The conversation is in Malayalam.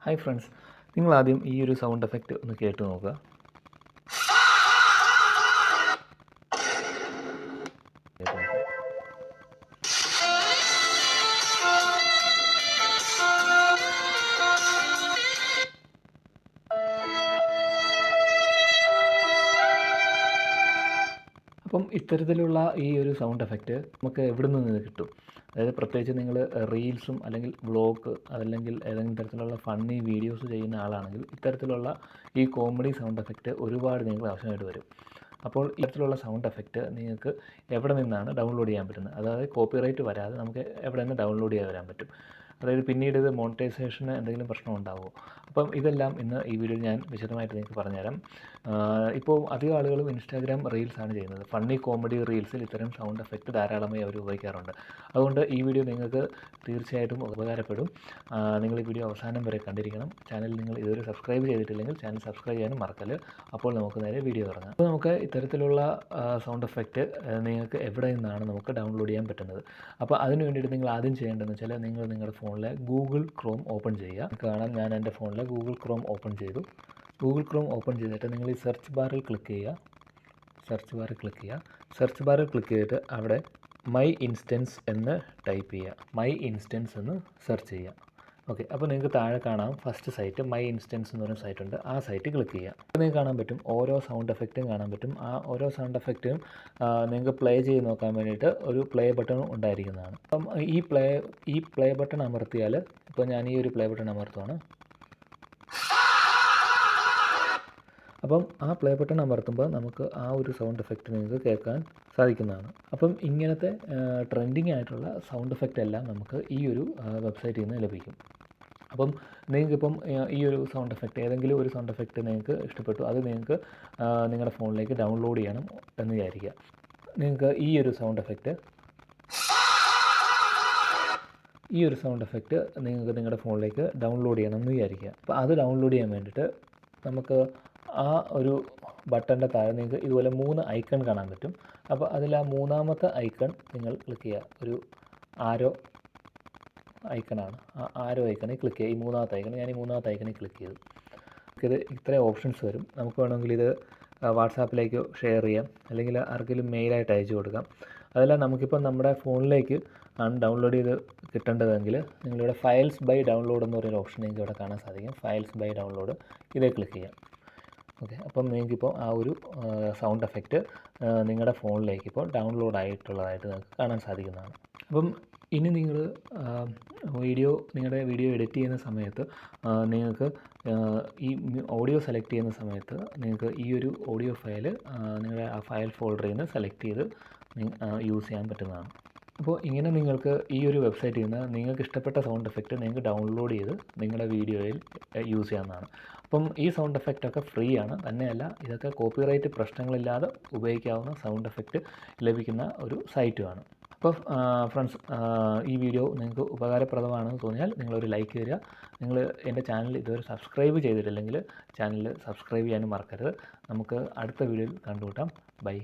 ഹായ് ഫ്രണ്ട്സ്, നിങ്ങളാദ്യം ഈ ഒരു സൗണ്ട് എഫക്റ്റ് ഒന്ന് കേട്ട് നോക്കുക. അപ്പം ഇത്തരത്തിലുള്ള ഈ ഒരു സൗണ്ട് എഫക്റ്റ് നമുക്ക് എവിടെ നിന്ന് കിട്ടും? അതായത് പ്രത്യേകിച്ച് നിങ്ങൾ റീൽസും അല്ലെങ്കിൽ വ്ളോഗ് അതല്ലെങ്കിൽ ഏതെങ്കിലും തരത്തിലുള്ള ഫണ്ണി വീഡിയോസ് ചെയ്യുന്ന ആളാണെങ്കിൽ ഇത്തരത്തിലുള്ള ഈ കോമഡി സൗണ്ട് എഫക്റ്റ് ഒരുപാട് നിങ്ങൾക്ക് ആവശ്യമായിട്ട് വരും. അപ്പോൾ ഇത്തരത്തിലുള്ള സൗണ്ട് എഫക്റ്റ് നിങ്ങൾക്ക് എവിടെ നിന്നാണ് ഡൗൺലോഡ് ചെയ്യാൻ പറ്റുന്നത്? അതായത് കോപ്പിറൈറ്റ് വരാതെ നമുക്ക് എവിടെ നിന്ന് ഡൗൺലോഡ് ചെയ്യാൻ വരാൻ പറ്റും? അതായത് പിന്നീട് ഇത് മോണിറ്റൈസേഷന് എന്തെങ്കിലും പ്രശ്നം ഉണ്ടാകുമോ? അപ്പം ഇതെല്ലാം ഇന്ന് ഈ വീഡിയോയിൽ ഞാൻ വിശദമായിട്ട് നിങ്ങൾക്ക് പറഞ്ഞുതരാം. ഇപ്പോൾ അധികം ആളുകളും ഇൻസ്റ്റാഗ്രാം റീൽസാണ് ചെയ്യുന്നത്. ഫണ്ണി കോമഡി റീൽസിൽ ഇത്തരം സൗണ്ട് എഫക്റ്റ് ധാരാളമായി അവർ ഉപയോഗിക്കാറുണ്ട്. അതുകൊണ്ട് ഈ വീഡിയോ നിങ്ങൾക്ക് തീർച്ചയായിട്ടും ഉപകാരപ്പെടും. നിങ്ങൾ ഈ വീഡിയോ അവസാനം വരെ കണ്ടിരിക്കണം. ചാനൽ നിങ്ങൾ ഇതുവരെ സബ്സ്ക്രൈബ് ചെയ്തിട്ടില്ലെങ്കിൽ ചാനൽ സബ്സ്ക്രൈബ് ചെയ്യാനും മറക്കല്ല്. അപ്പോൾ നമുക്ക് നേരെ വീഡിയോ തുടങ്ങാം. അപ്പോൾ നമുക്ക് ഇത്തരത്തിലുള്ള സൗണ്ട് എഫക്റ്റ് നിങ്ങൾക്ക് എവിടെ നിന്നാണ് നമുക്ക് ഡൗൺലോഡ് ചെയ്യാൻ പറ്റുന്നത്? അപ്പോൾ അതിന് വേണ്ടിയിട്ട് നിങ്ങൾ ആദ്യം ചെയ്യേണ്ടതെന്ന് വെച്ചാൽ നിങ്ങൾ നിങ്ങളുടെ ഫോണിലെ ഗൂഗിൾ ക്രോം ഓപ്പൺ ചെയ്യുക. കാണാൻ ഞാൻ എൻ്റെ ഫോണിലെ ഗൂഗിൾ ക്രോം ഓപ്പൺ ചെയ്തു. ഗൂഗിൾ ക്രോം ഓപ്പൺ ചെയ്തിട്ട് നിങ്ങൾ ഈ സെർച്ച് ബാറിൽ ക്ലിക്ക് ചെയ്യുക. സെർച്ച് ബാറിൽ ക്ലിക്ക് ചെയ്തിട്ട് അവിടെ മൈ ഇൻസ്റ്റൻസ് എന്ന് ടൈപ്പ് ചെയ്യുക. മൈ ഇൻസ്റ്റൻസ് എന്ന് സെർച്ച് ചെയ്യുക. ഓക്കെ, അപ്പോൾ നിങ്ങൾക്ക് താഴെ കാണാം ഫസ്റ്റ് സൈറ്റ് മൈ ഇൻസ്റ്റൻസ് എന്ന് പറയുന്ന സൈറ്റ് ഉണ്ട്. ആ സൈറ്റ് ക്ലിക്ക് ചെയ്യുക. അപ്പോൾ നിങ്ങൾക്ക് കാണാൻ പറ്റും ഓരോ സൗണ്ട് എഫക്റ്റും കാണാൻ പറ്റും. ആ ഓരോ സൗണ്ട് എഫക്റ്റും നിങ്ങൾക്ക് പ്ലേ ചെയ്ത് നോക്കാൻ വേണ്ടിയിട്ട് ഒരു പ്ലേ ബട്ടൺ ഉണ്ടായിരിക്കുന്നതാണ്. അപ്പം ഈ പ്ലേ ബട്ടൺ അമർത്തിയാൽ, ഇപ്പോൾ ഞാൻ ഈ ഒരു പ്ലേ ബട്ടൺ അമർത്തുവാണ്. അപ്പം ആ പ്ലേ ബട്ടൺ അമർത്തുമ്പോൾ നമുക്ക് ആ ഒരു സൗണ്ട് എഫക്റ്റ് നിങ്ങൾക്ക് കേൾക്കാൻ സാധിക്കുന്നതാണ്. അപ്പം ഇങ്ങനത്തെ ട്രെൻഡിങ് ആയിട്ടുള്ള സൗണ്ട് എഫക്റ്റ് എല്ലാം നമുക്ക് ഈ ഒരു വെബ്സൈറ്റിൽ നിന്ന് ലഭിക്കും. അപ്പം നിങ്ങൾക്കിപ്പം ഈ ഒരു സൗണ്ട് എഫക്റ്റ് ഏതെങ്കിലും ഒരു സൗണ്ട് എഫക്റ്റ് നിങ്ങൾക്ക് ഇഷ്ടപ്പെട്ടു, അത് നിങ്ങൾക്ക് നിങ്ങളുടെ ഫോണിലേക്ക് ഡൗൺലോഡ് ചെയ്യണം എന്ന് വിചാരിക്കുക. നിങ്ങൾക്ക് ഈ ഒരു സൗണ്ട് എഫക്റ്റ് നിങ്ങൾക്ക് നിങ്ങളുടെ ഫോണിലേക്ക് ഡൗൺലോഡ് ചെയ്യണം എന്ന് വിചാരിക്കുക. അപ്പോൾ അത് ഡൗൺലോഡ് ചെയ്യാൻ വേണ്ടിയിട്ട് നമുക്ക് ആ ഒരു ബട്ടൻ്റെ താഴെ നിങ്ങൾക്ക് ഇതുപോലെ 3 ഐക്കൺ കാണാൻ പറ്റും. അപ്പോൾ അതിൽ ആ മൂന്നാമത്തെ ഐക്കൺ നിങ്ങൾ ക്ലിക്ക് ചെയ്യുക. ഒരു ആരോ ഐക്കണാണ്. ആ ആരോ ഐക്കണിൽ ക്ലിക്ക് ചെയ്യുക. ഈ മൂന്നാമത്തെ ഐക്കൺ, ഞാൻ ഈ മൂന്നാമത്തെ ഐക്കണിൽ ക്ലിക്ക് ചെയ്തു. ഇത് ഇത്രയും ഓപ്ഷൻസ് വരും. നമുക്ക് വേണമെങ്കിൽ ഇത് വാട്സാപ്പിലേക്ക് ഷെയർ ചെയ്യാം, അല്ലെങ്കിൽ ആർക്കെങ്കിലും മെയിലായിട്ട് അയച്ചു കൊടുക്കാം. അതെല്ലാം നമുക്കിപ്പോൾ നമ്മുടെ ഫോണിലേക്ക് ആണ് ഡൗൺലോഡ് ചെയ്ത് കിട്ടേണ്ടതെങ്കിൽ നിങ്ങളിവിടെ ഫയൽസ് ബൈ ഡൗൺലോഡ് എന്ന് പറയുന്ന ഓപ്ഷൻ നിങ്ങൾക്ക് ഇവിടെ കാണാൻ സാധിക്കും. ഫയൽസ് ബൈ ഡൗൺലോഡ് ഇതേ ക്ലിക്ക് ചെയ്യാം. ഓക്കെ, അപ്പം നിങ്ങൾക്കിപ്പോൾ ആ ഒരു സൗണ്ട് എഫക്റ്റ് നിങ്ങളുടെ ഫോണിലേക്ക് ഇപ്പോൾ ഡൗൺലോഡ് ആയിട്ടുള്ളതായിട്ട് നിങ്ങൾക്ക് കാണാൻ സാധിക്കുന്നതാണ്. അപ്പം ഇനി നിങ്ങൾ നിങ്ങളുടെ വീഡിയോ എഡിറ്റ് ചെയ്യുന്ന സമയത്ത് നിങ്ങൾക്ക് ഈ ഓഡിയോ സെലക്ട് ചെയ്യുന്ന സമയത്ത് നിങ്ങൾക്ക് ഈ ഒരു ഓഡിയോ ഫയൽ നിങ്ങളുടെ ആ ഫയൽ ഫോൾഡറിൽ നിന്ന് സെലക്ട് ചെയ്ത് യൂസ് ചെയ്യാൻ പറ്റുന്നതാണ്. അപ്പോൾ ഇങ്ങനെ നിങ്ങൾക്ക് ഈ ഒരു വെബ്സൈറ്റിൽ നിന്ന് നിങ്ങൾക്ക് ഇഷ്ടപ്പെട്ട സൗണ്ട് എഫക്റ്റ് നിങ്ങൾക്ക് ഡൗൺലോഡ് ചെയ്ത് നിങ്ങളുടെ വീഡിയോയിൽ യൂസ് ചെയ്യാവുന്നതാണ്. അപ്പം ഈ സൗണ്ട് എഫക്റ്റൊക്കെ ഫ്രീ ആണ്. തന്നെയല്ല, ഇതൊക്കെ കോപ്പിറൈറ്റ് പ്രശ്നങ്ങളില്ലാതെ ഉപയോഗിക്കാവുന്ന സൗണ്ട് എഫക്റ്റ് ലഭിക്കുന്ന ഒരു സൈറ്റുമാണ്. അപ്പോൾ ഫ്രണ്ട്സ്, ഈ വീഡിയോ നിങ്ങൾക്ക് ഉപകാരപ്രദമാണെന്ന് തോന്നിയാൽ നിങ്ങളൊരു ലൈക്ക് തരിക. നിങ്ങൾ എൻ്റെ ചാനൽ ഇതുവരെ സബ്സ്ക്രൈബ് ചെയ്തിട്ടില്ലെങ്കിൽ ചാനൽ സബ്സ്ക്രൈബ് ചെയ്യാനും മറക്കരുത്. നമുക്ക് അടുത്ത വീഡിയോയിൽ കണ്ടുമുട്ടാം. ബൈ.